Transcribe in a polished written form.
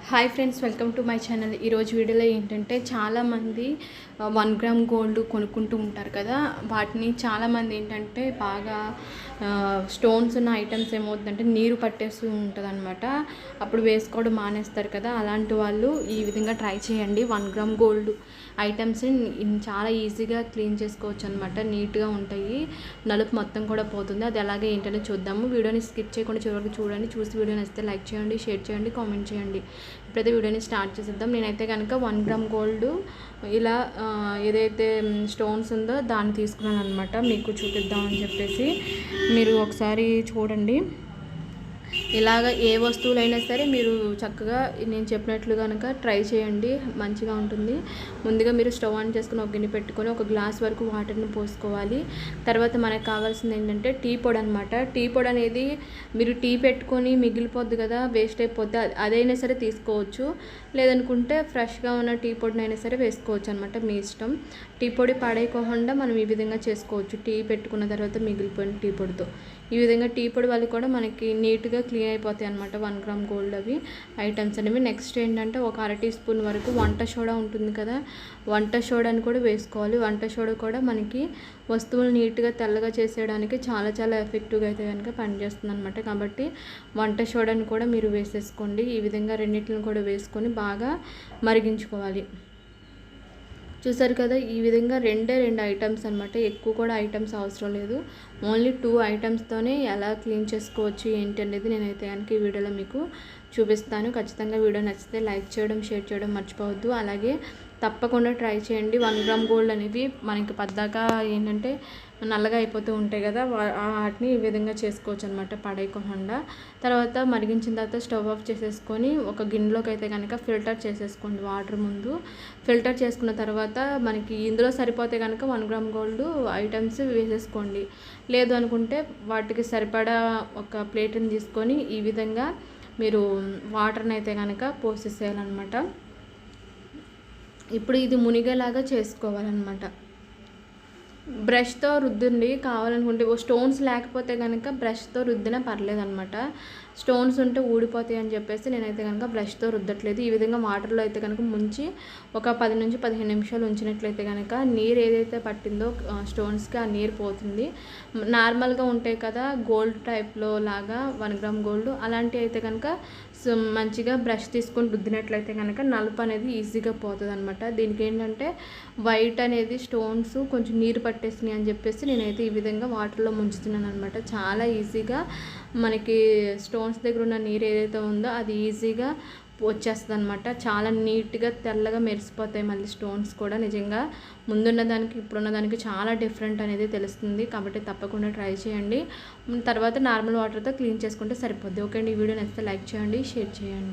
Hi friends, welcome to my channel. ఈరోజు వీడియోలో ఏంటంటే చాలామంది 1 గ్రామ్ గోల్డ్ కొనుక్కుంటూ ఉంటారు కదా. వాటిని చాలామంది ఏంటంటే బాగా స్టోన్స్ ఉన్న ఐటమ్స్ ఏమవుతుందంటే నీరు పట్టేస్తూ ఉంటుంది అనమాట. అప్పుడు వేసుకోవడం మానేస్తారు కదా. అలాంటి వాళ్ళు ఈ విధంగా ట్రై చేయండి. 1 గ్రామ్ గోల్డ్ ఐటమ్స్ని చాలా ఈజీగా క్లీన్ చేసుకోవచ్చు అనమాట. నీట్గా ఉంటాయి, నలుపు మొత్తం కూడా పోతుంది. అది అలాగే ఏంటనే చూద్దాము. వీడియోని స్కిప్ చేయకుండా చివరికి చూడండి. చూసి వీడియో నచ్చితే లైక్ చేయండి, షేర్ చేయండి, కామెంట్ చేయండి. ఇప్పుడైతే వీడియోని స్టార్ట్ చేసేద్దాం. నేనైతే కనుక 1 గ్రామ్ గోల్డ్ ఇలా ఏదైతే స్టోన్స్ ఉందో దాన్ని తీసుకున్నాను అనమాట. మీకు చూపిద్దామని చెప్పేసి మీరు ఒకసారి చూడండి. ఇలాగ ఏ వస్తువులైనా సరే మీరు చక్కగా నేను చెప్పినట్లు కనుక ట్రై చేయండి, మంచిగా ఉంటుంది. ముందుగా మీరు స్టవ్ ఆన్ చేసుకుని ఒక గిన్నె పెట్టుకొని ఒక గ్లాస్ వరకు వాటర్ని పోసుకోవాలి. తర్వాత మనకు కావాల్సింది ఏంటంటే టీ పొడి అనమాట. టీ పొడి అనేది మీరు టీ పెట్టుకొని మిగిలిపోద్ది కదా, వేస్ట్ అయిపోద్ది, అదైనా సరే తీసుకోవచ్చు. లేదనుకుంటే ఫ్రెష్గా ఉన్న టీ పొడినైనా సరే వేసుకోవచ్చు అనమాట, మీ ఇష్టం. టీ పొడి పాడైపోకుండా మనం ఈ విధంగా చేసుకోవచ్చు. టీ పెట్టుకున్న తర్వాత మిగిలిపోయిన టీ పొడితో ఈ విధంగా టీ పొడి వాళ్ళు కూడా మనకి నీట్గా క్లీన్ అయిపోతాయి అనమాట. 1 గ్రామ్ గోల్డ్ అవి ఐటమ్స్ అనేవి. నెక్స్ట్ ఏంటంటే ఒక 1/2 టీ స్పూన్ వరకు వంట సోడా ఉంటుంది కదా, వంట సోడాని కూడా వేసుకోవాలి. వంట సోడా కూడా మనకి వస్తువులు నీట్గా తెల్లగా చేసేయడానికి చాలా చాలా ఎఫెక్టివ్గా అయితే కనుక పనిచేస్తుంది అనమాట. కాబట్టి వంట సోడాని కూడా మీరు వేసేసుకోండి. ఈ విధంగా రెండింటిని కూడా వేసుకొని బాగా మరిగించుకోవాలి. చూసారు కదా, ఈ విధంగా 2 ఐటమ్స్ అనమాట. ఎక్కువ కూడా ఐటమ్స్ అవసరం లేదు. ఓన్లీ 2 ఐటమ్స్తోనే ఎలా క్లీన్ చేసుకోవచ్చు ఏంటి అనేది నేనైతే కనుక ఈ వీడియోలో మీకు చూపిస్తాను. ఖచ్చితంగా వీడియో నచ్చితే లైక్ చేయడం, షేర్ చేయడం మర్చిపోవద్దు. అలాగే తప్పకుండా ట్రై చేయండి. 1 గ్రామ్ గోల్డ్ అనేవి మనకి పద్దాక ఏంటంటే నల్లగా అయిపోతూ ఉంటాయి కదా, వాటిని ఈ విధంగా చేసుకోవచ్చు అనమాట పడేయకుండా. తర్వాత మరిగించిన తర్వాత స్టవ్ ఆఫ్ చేసేసుకొని ఒక గిన్నెలోకి అయితే కనుక ఫిల్టర్ చేసేసుకోండి వాటర్. ముందు ఫిల్టర్ చేసుకున్న తర్వాత మనకి ఇందులో సరిపోతే కనుక 1 గ్రామ్ గోల్డ్ ఐటమ్స్ వేసేసుకోండి. లేదు అనుకుంటే వాటికి సరిపడా ఒక ప్లేట్ని తీసుకొని ఈ విధంగా మీరు వాటర్ని అయితే కనుక పోసేసేయాలన్నమాట. ఇప్పుడు ఇది మునిగేలాగా చేసుకోవాలన్నమాట. బ్రష్తో రుద్దండి కావాలనుకుంటే. స్టోన్స్ లేకపోతే కనుక బ్రష్తో రుద్దినా పర్లేదన్నమాట. స్టోన్స్ ఉంటే ఊడిపోతాయి అని చెప్పేసి నేనైతే కనుక బ్రష్తో రుద్దట్లేదు. ఈ విధంగా వాటర్లో అయితే కనుక ముంచి ఒక 10 నుంచి 15 నిమిషాలు ఉంచినట్లయితే కనుక నీరు ఏదైతే పట్టిందో స్టోన్స్కి ఆ నీరు పోతుంది. నార్మల్గా ఉంటాయి కదా గోల్డ్ టైప్లో లాగా 1 గ్రామ్ గోల్డ్, అలాంటివి అయితే కనుక మంచిగా బ్రష్ తీసుకొని రుద్దినట్లయితే కనుక నలుపు అనేది ఈజీగా పోతుంది అనమాట. దీనికి ఏంటంటే వైట్ అనేది స్టోన్స్ కొంచెం నీరు పట్టేసినాయి అని చెప్పేసి నేనైతే ఈ విధంగా వాటర్లో ముంచుతున్నాను అనమాట. చాలా ఈజీగా మనకి స్టోన్స్ దగ్గర ఉన్న నీరు ఏదైతే ఉందో అది ఈజీగా వచ్చేస్తుంది అనమాట. చాలా నీట్గా తెల్లగా మెరిసిపోతాయి మళ్ళీ స్టోన్స్ కూడా. నిజంగా ముందున్న దానికి ఇప్పుడున్న దానికి చాలా డిఫరెంట్ అనేది తెలుస్తుంది. కాబట్టి తప్పకుండా ట్రై చేయండి. తర్వాత నార్మల్ వాటర్తో క్లీన్ చేసుకుంటే సరిపోద్ది. ఓకే అండి, ఈ వీడియో నచ్చితే లైక్ చేయండి, షేర్ చేయండి.